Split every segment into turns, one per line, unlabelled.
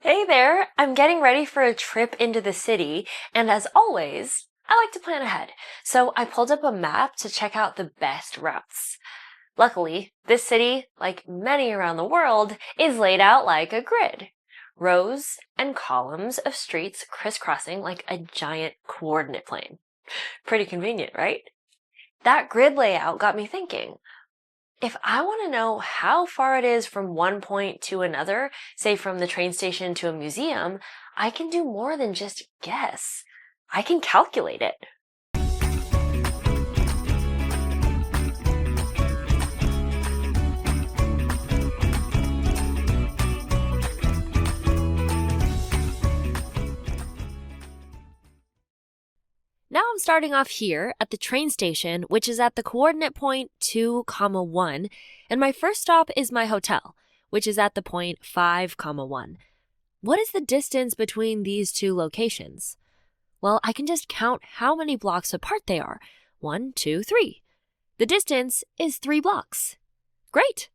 Hey there! I'm getting ready for a trip into the city, and as always, I like to plan ahead. So I pulled up a map to check out the best routes. Luckily, this city, like many around the world, is laid out like a grid. Rows and columns of streets crisscrossing like a giant coordinate plane. Pretty convenient, right? That grid layout got me thinking. If I want to know how far it is from one point to another, say from the train station to a museum, I can do more than just guess. I can calculate it. Now I'm starting off here at the train station, which is at the coordinate point 2, 1, and my first stop is my hotel, which is at the point 5, 1. What is the distance between these two locations? Well, I can just count how many blocks apart they are. 1, 2, 3. The distance is 3 blocks. Great!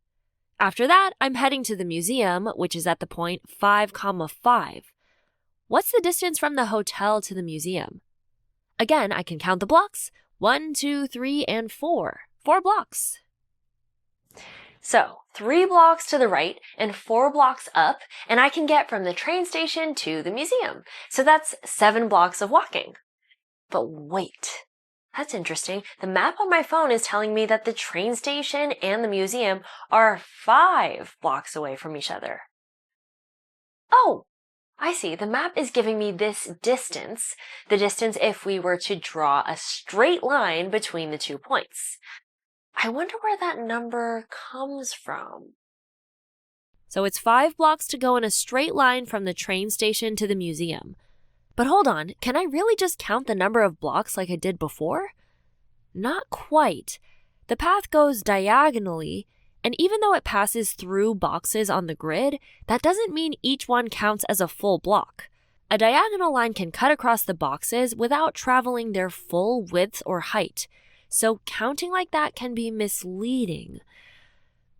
After that, I'm heading to the museum, which is at the point 5, 5. What's the distance from the hotel to the museum? Again, I can count the blocks. 1, 2, 3, and 4. 4 blocks. So, 3 blocks to the right and 4 blocks up, and I can get from the train station to the museum. So that's 7 blocks of walking. But wait, that's interesting. The map on my phone is telling me that the train station and the museum are 5 blocks away from each other. Oh! I see, the map is giving me this distance, the distance if we were to draw a straight line between the 2 points. I wonder where that number comes from. So it's 5 blocks to go in a straight line from the train station to the museum. But hold on, can I really just count the number of blocks like I did before? Not quite. The path goes diagonally, and even though it passes through boxes on the grid, that doesn't mean each one counts as a full block. A diagonal line can cut across the boxes without traveling their full width or height, so counting like that can be misleading.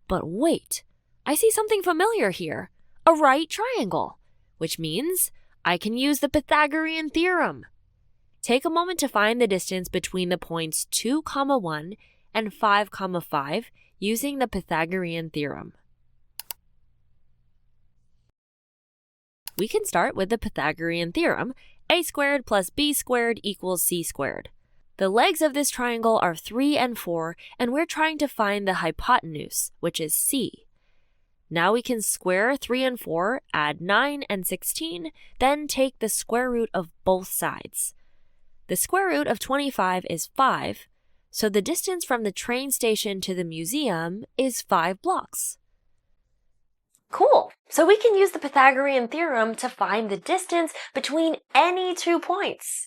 But wait, I see something familiar here. A right triangle, which means I can use the Pythagorean theorem. Take a moment to find the distance between the points 2, 1 and 5, 5 using the Pythagorean theorem. We can start with the Pythagorean theorem, a squared plus b squared equals c squared. The legs of this triangle are 3 and 4, and we're trying to find the hypotenuse, which is c. Now we can square 3 and 4, add 9 and 16, then take the square root of both sides. The square root of 25 is 5, so the distance from the train station to the museum is 5 blocks. Cool! So we can use the Pythagorean theorem to find the distance between any 2 points.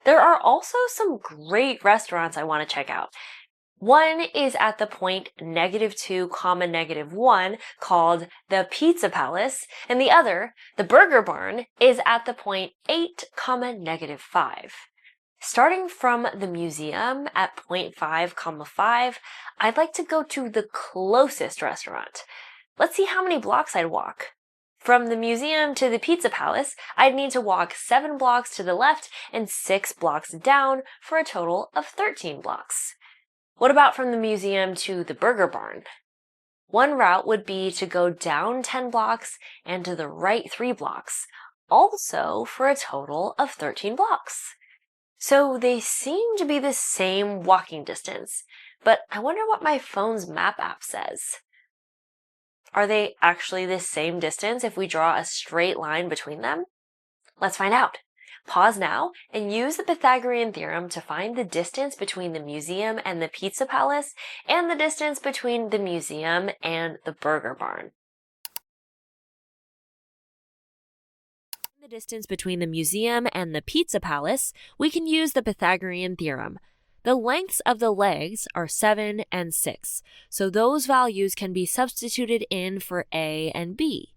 There are also some great restaurants I want to check out. One is at the point -2, -1 called the Pizza Palace, and the other, the Burger Barn, is at the point 8, -5. Starting from the museum at point 5, 5, I'd like to go to the closest restaurant. Let's see how many blocks I'd walk. From the museum to the Pizza Palace, I'd need to walk 7 blocks to the left and 6 blocks down for a total of 13 blocks. What about from the museum to the Burger Barn? One route would be to go down 10 blocks and to the right 3 blocks, also for a total of 13 blocks. So they seem to be the same walking distance, but I wonder what my phone's map app says. Are they actually the same distance if we draw a straight line between them? Let's find out. Pause now and use the Pythagorean theorem to find the distance between the museum and the Pizza Palace and the distance between the museum and the Burger Barn. The distance between the museum and the Pizza Palace, we can use the Pythagorean theorem. The lengths of the legs are 7 and 6, so those values can be substituted in for A and B.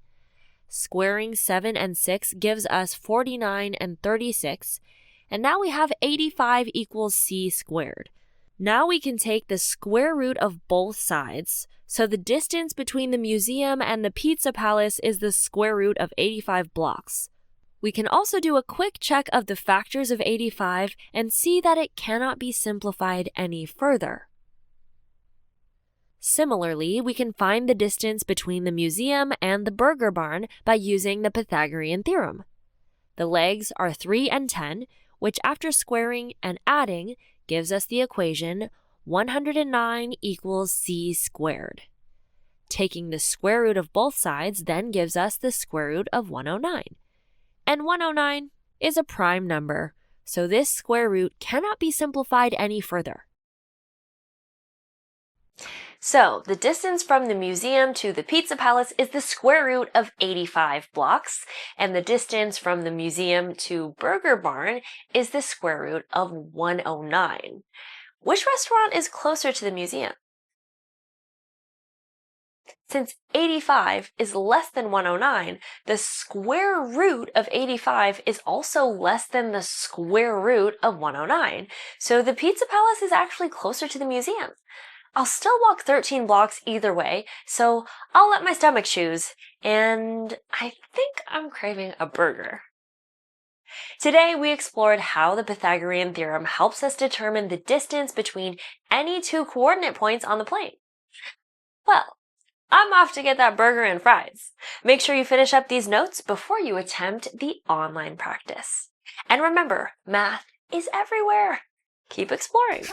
Squaring 7 and 6 gives us 49 and 36, and now we have 85 equals c squared. Now we can take the square root of both sides. So the distance between the museum and the Pizza Palace is the square root of 85 blocks. We can also do a quick check of the factors of 85 and see that it cannot be simplified any further. Similarly, we can find the distance between the museum and the burger barn by using the Pythagorean theorem. The legs are 3 and 10, which after squaring and adding gives us the equation 109 equals c squared. Taking the square root of both sides then gives us the square root of 109. And 109 is a prime number, so this square root cannot be simplified any further. So, the distance from the museum to the Pizza Palace is the square root of 85 blocks, and the distance from the museum to Burger Barn is the square root of 109. Which restaurant is closer to the museum? Since 85 is less than 109, the square root of 85 is also less than the square root of 109, so the Pizza Palace is actually closer to the museum. I'll still walk 13 blocks either way, so I'll let my stomach choose, and I think I'm craving a burger. Today we explored how the Pythagorean theorem helps us determine the distance between any two coordinate points on the plane. Well, I'm off to get that burger and fries. Make sure you finish up these notes before you attempt the online practice. And remember, math is everywhere. Keep exploring.